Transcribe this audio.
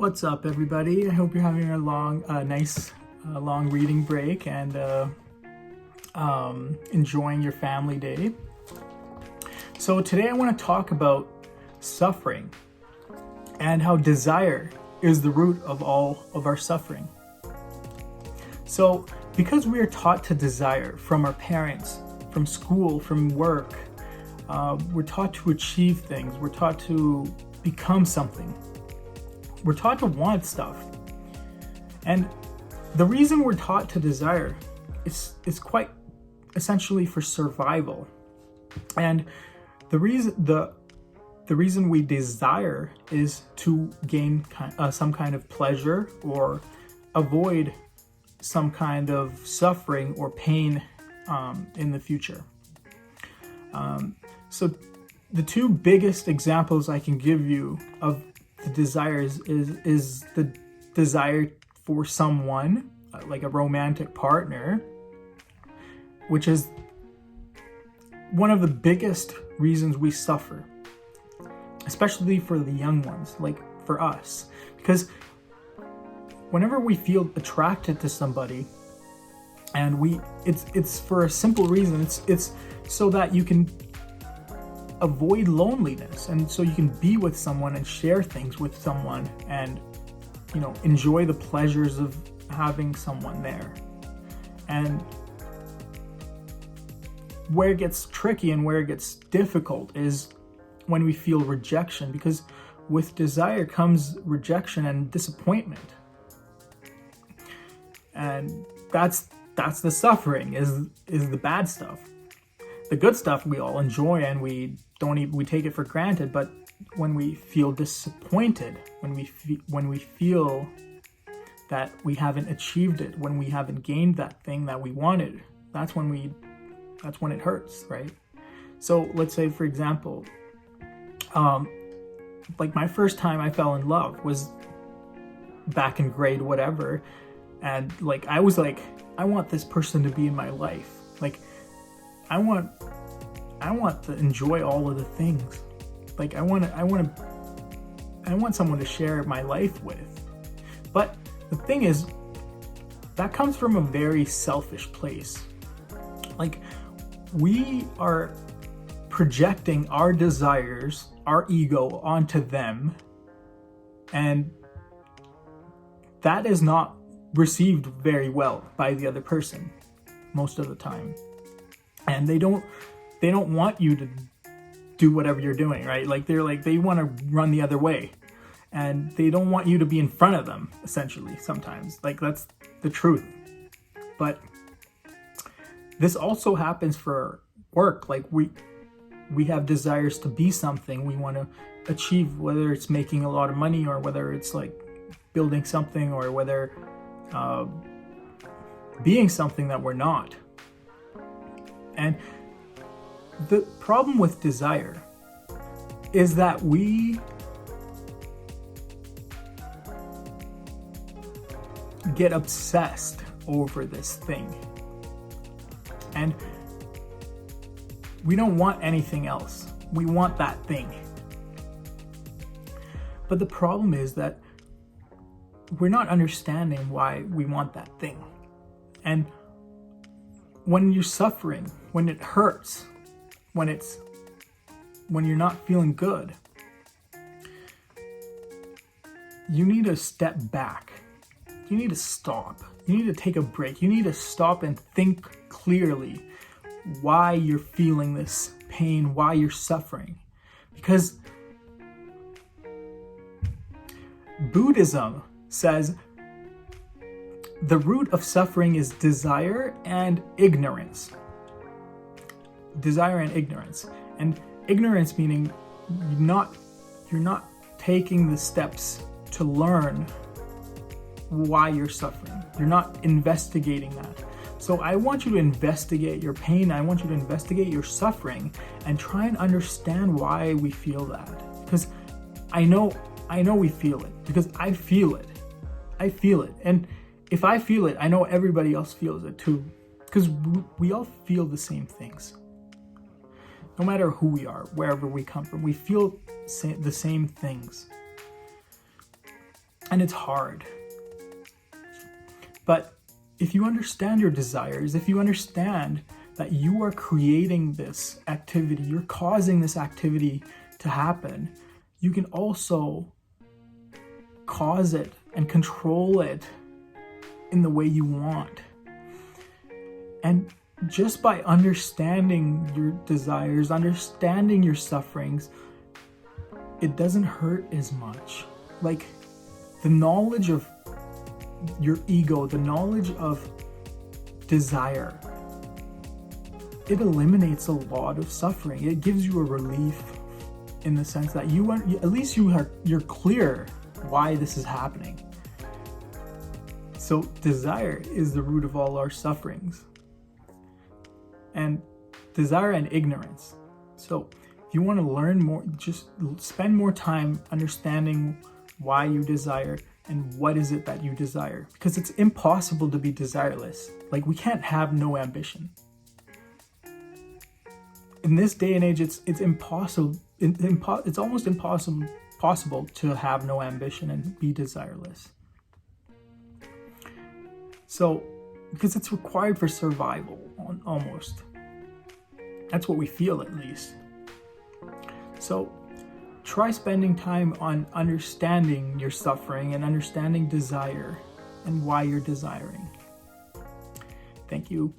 What's up, everybody? I hope you're having a nice, long reading break and enjoying your family day. So today I want to talk about suffering and how desire is the root of all of our suffering. So because we are taught to desire from our parents, from school, from work, we're taught to achieve things, we're taught to become something. We're taught to want stuff. And the reason we're taught to desire is quite essentially for survival. And the reason we desire is to gain some kind of pleasure or avoid some kind of suffering or pain in the future. So the two biggest examples I can give you of the desires is the desire for someone, like a romantic partner, which is one of the biggest reasons we suffer, especially for the young ones, like for us, because whenever we feel attracted to somebody, and it's for a simple reason, it's so that you can avoid loneliness, and so you can be with someone and share things with someone and enjoy the pleasures of having someone there. And where it gets tricky and where it gets difficult is when we feel rejection, because with desire comes rejection and disappointment, and that's the suffering, is the bad stuff. The good stuff we all enjoy and we take it for granted, but when we feel disappointed, when we feel that we haven't achieved it, when we haven't gained that thing that we wanted, that's when it hurts, right? So let's say, for example, like my first time I fell in love was back in grade whatever, and like I was like, I want this person to be in my life. Like I want to enjoy all of the things. Like I want someone to share my life with. But the thing is, that comes from a very selfish place. Like we are projecting our desires, our ego onto them, and that is not received very well by the other person most of the time. And they don't want you to do whatever you're doing, right? Like they want to run the other way, and they don't want you to be in front of them, essentially, sometimes. Like that's the truth. But this also happens for work. Like we have desires to be something we want to achieve, whether it's making a lot of money or whether it's like building something or whether being something that we're not. And the problem with desire is that we get obsessed over this thing. And we don't want anything else. We want that thing. But the problem is that we're not understanding why we want that thing. And when you're suffering, when it hurts, when you're not feeling good, you need to step back. You need to stop. You need to take a break. You need to stop and think clearly why you're feeling this pain, why you're suffering. Because Buddhism says the root of suffering is desire and ignorance. Desire and ignorance. And ignorance meaning you're not taking the steps to learn why you're suffering. You're not investigating that. So I want you to investigate your pain. I want you to investigate your suffering and try and understand why we feel that. Because I know we feel it, because I feel it. And if I feel it, I know everybody else feels it too, because we all feel the same things. No matter who we are, wherever we come from, we feel the same things. and it's hard. But if you understand your desires, if you understand that you are creating this activity, you're causing this activity to happen, you can also cause it and control it in the way you want. And just by understanding your desires, understanding your sufferings, it doesn't hurt as much. Like, the knowledge of your ego, the knowledge of desire, it eliminates a lot of suffering. It gives you a relief in the sense that at least you're clear why this is happening. So desire is the root of all our sufferings. And desire and ignorance. So if you want to learn more, just spend more time understanding why you desire and what is it that you desire. Because it's impossible to be desireless. Like, we can't have no ambition. In this day and age, it's impossible. It's almost impossible to have no ambition and be desireless. So, because it's required for survival, almost. That's what we feel, at least. So, try spending time on understanding your suffering and understanding desire and why you're desiring. Thank you.